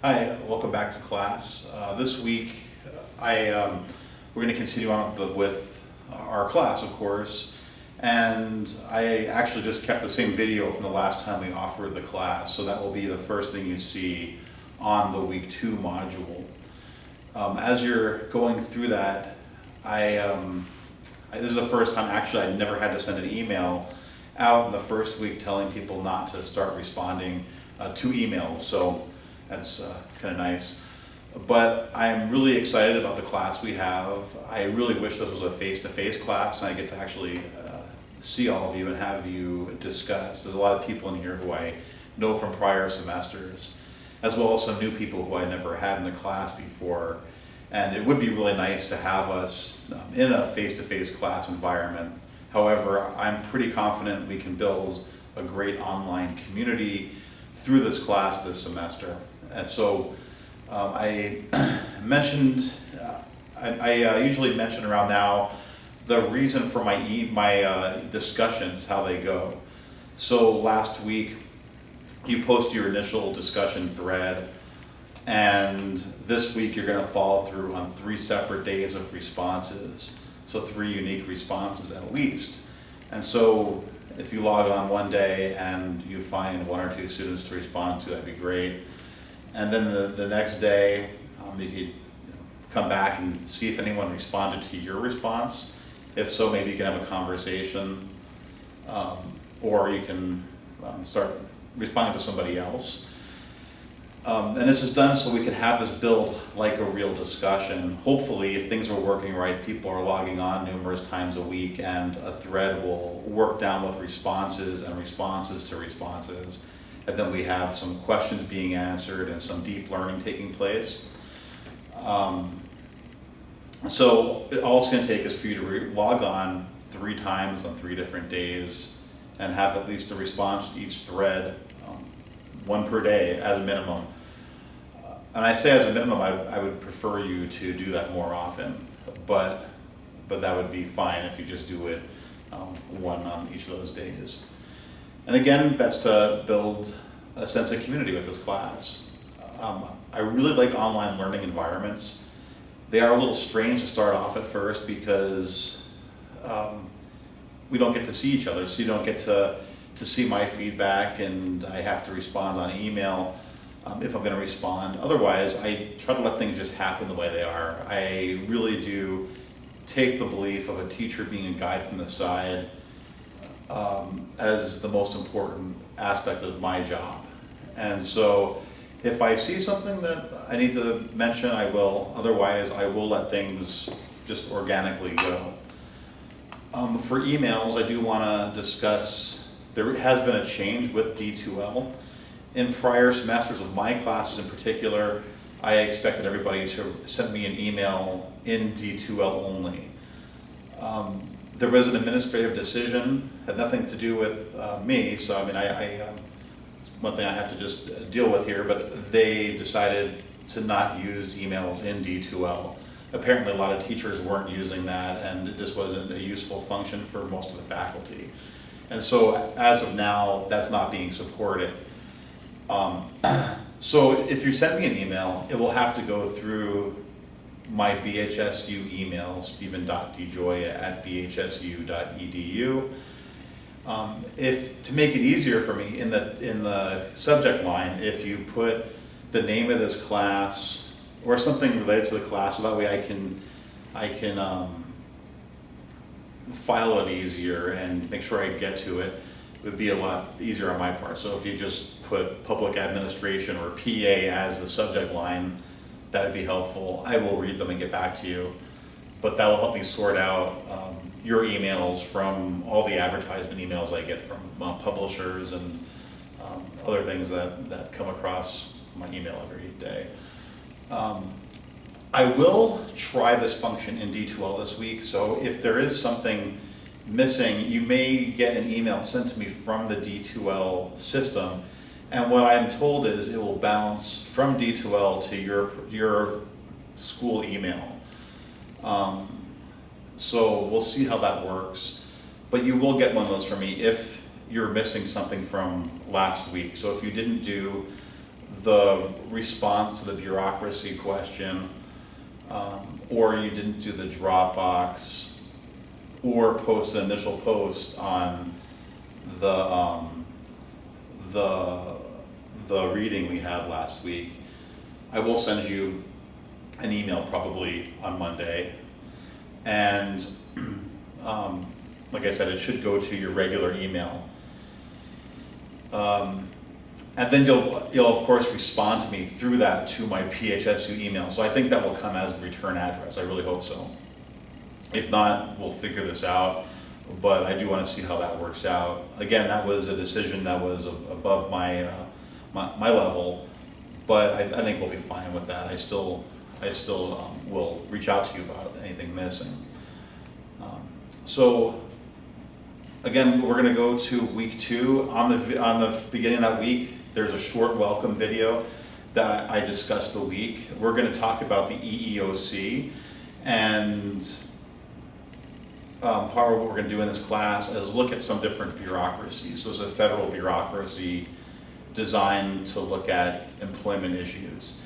Hi, welcome back to class. This week, we're going to continue on with our class, of course, and I actually just kept the same video from the last time we offered the class, so that will be the first thing you see on the week 2 module. As you're going through that, this is the first time actually I never had to send an email out in the first week telling people not to start responding to emails, so that's kind of nice. But I'm really excited about the class we have. I really wish this was a face-to-face class and I get to actually see all of you and have you discuss. There's a lot of people in here who I know from prior semesters, as well as some new people who I never had in the class before. And it would be really nice to have us in a face-to-face class environment. However, I'm pretty confident we can build a great online community through this class this semester. And so I mentioned, I usually mention around now the reason for my discussions, how they go. So last week you post your initial discussion thread, and this week you're going to follow through on 3 separate days of responses. So 3 unique responses at least. And so if you log on one day and you find 1 or 2 students to respond to, that'd be great. And then the next day, you could come back and see if anyone responded to your response. If so, maybe you can have a conversation, or you can start responding to somebody else. And this is done so we can have this build like a real discussion. Hopefully, if things are working right, people are logging on numerous times a week, and a thread will work down with responses and responses to responses. And then we have some questions being answered and some deep learning taking place. So all it's going to take is for you to log on 3 times on 3 different days and have at least a response to each thread, 1 per day as a minimum. And I say as a minimum, I would prefer you to do that more often, but that would be fine if you just do it 1 on each of those days. And again, that's to build a sense of community with this class. I really like online learning environments. They are a little strange to start off at first because we don't get to see each other, so you don't get to see my feedback, and I have to respond on email if I'm going to respond. Otherwise, I try to let things just happen the way they are. I really do take the belief of a teacher being a guide from the side as the most important aspect of my job. And so if I see something that I need to mention, I will. Otherwise, I will let things just organically go. For emails, I do want to discuss, there has been a change with D2L. In prior semesters of my classes in particular, I expected everybody to send me an email in D2L only. There was an administrative decision, had nothing to do with me, so I mean, it's one thing I have to just deal with here, but they decided to not use emails in D2L. Apparently a lot of teachers weren't using that, and it just wasn't a useful function for most of the faculty. And so as of now, that's not being supported. So if you send me an email, it will have to go through my BHSU email, stephen.djoya@bhsu.edu. If to make it easier for me, in the subject line, if you put the name of this class or something related to the class, so that way I can file it easier and make sure I get to it. It would be a lot easier on my part. So if you just put public administration or PA as the subject line, that would be helpful. I will read them and get back to you, but that will help me sort out your emails from all the advertisement emails I get from publishers and other things that come across my email every day. I will try this function in D2L this week, so if there is something missing, you may get an email sent to me from the D2L system, and what I'm told is it will bounce from D2L to your school email. So we'll see how that works, but you will get one of those from me if you're missing something from last week. So if you didn't do the response to the bureaucracy question, or you didn't do the Dropbox, or post an initial post on the reading we had last week, I will send you an email probably on Monday, and like I said, it should go to your regular email. And then you'll of course respond to me through that to my PHSU email. So I think that will come as the return address. I really hope so. If not, we'll figure this out, but I do want to see how that works out. Again, that was a decision that was above my level, but I think we'll be fine with that. I still will reach out to you about anything missing. So again, we're going to go to week 2. On the beginning of that week, there's a short welcome video that I discussed the week. We're going to talk about the EEOC, and part of what we're going to do in this class is look at some different bureaucracies. There's a federal bureaucracy designed to look at employment issues.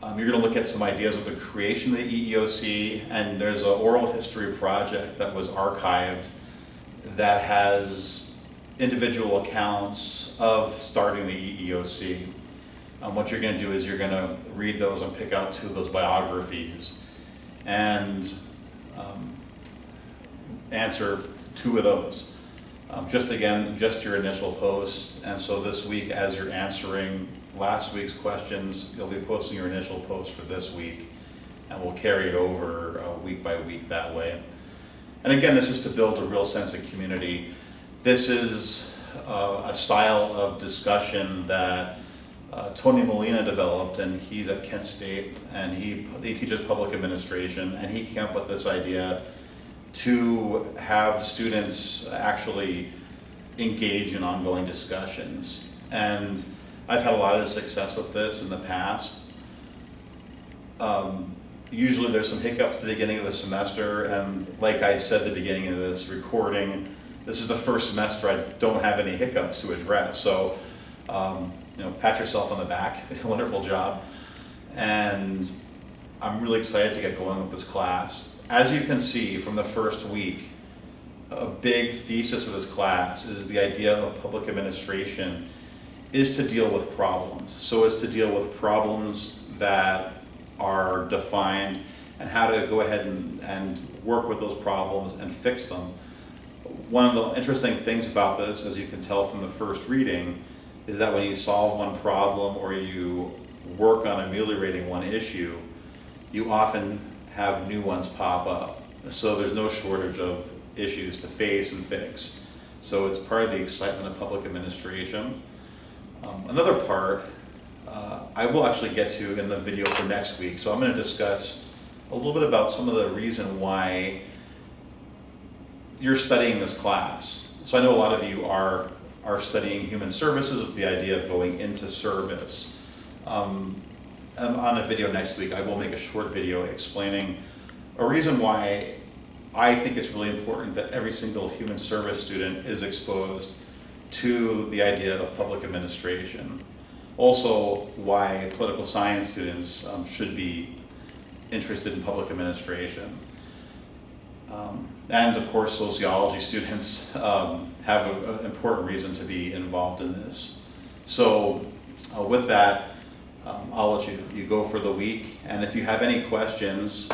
You're going to look at some ideas of the creation of the EEOC, and there's an oral history project that was archived that has individual accounts of starting the EEOC. What you're going to do is you're going to read those and pick out 2 of those biographies and answer 2 of those. Just your initial post. And so this week, as you're answering last week's questions, you'll be posting your initial post for this week, and we'll carry it over week by week that way. And again, this is to build a real sense of community. This is a style of discussion that Tony Molina developed, and he's at Kent State, and he teaches public administration, and he came up with this idea to have students actually engage in ongoing discussions. And I've had a lot of success with this in the past. Usually there's some hiccups at the beginning of the semester, and like I said at the beginning of this recording, this is the first semester I don't have any hiccups to address. So, pat yourself on the back. Wonderful job. And I'm really excited to get going with this class. As you can see from the first week, a big thesis of this class is the idea of public administration is to deal with problems. So it's to deal with problems that are defined and how to go ahead and work with those problems and fix them. One of the interesting things about this, as you can tell from the first reading, is that when you solve one problem or you work on ameliorating one issue, you often have new ones pop up. So there's no shortage of issues to face and fix. So it's part of the excitement of public administration. Another part I will actually get to in the video for next week. So I'm going to discuss a little bit about some of the reason why you're studying this class. So I know a lot of you are studying human services with the idea of going into service. On a video next week, I will make a short video explaining a reason why I think it's really important that every single human service student is exposed to the idea of public administration. Also, why political science students should be interested in public administration. And of course, sociology students have an important reason to be involved in this. So with that, I'll let you go for the week. And if you have any questions,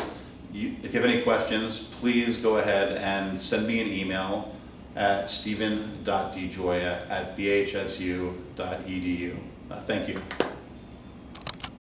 please go ahead and send me an email at steven.djoya@bhsu.edu. Thank you.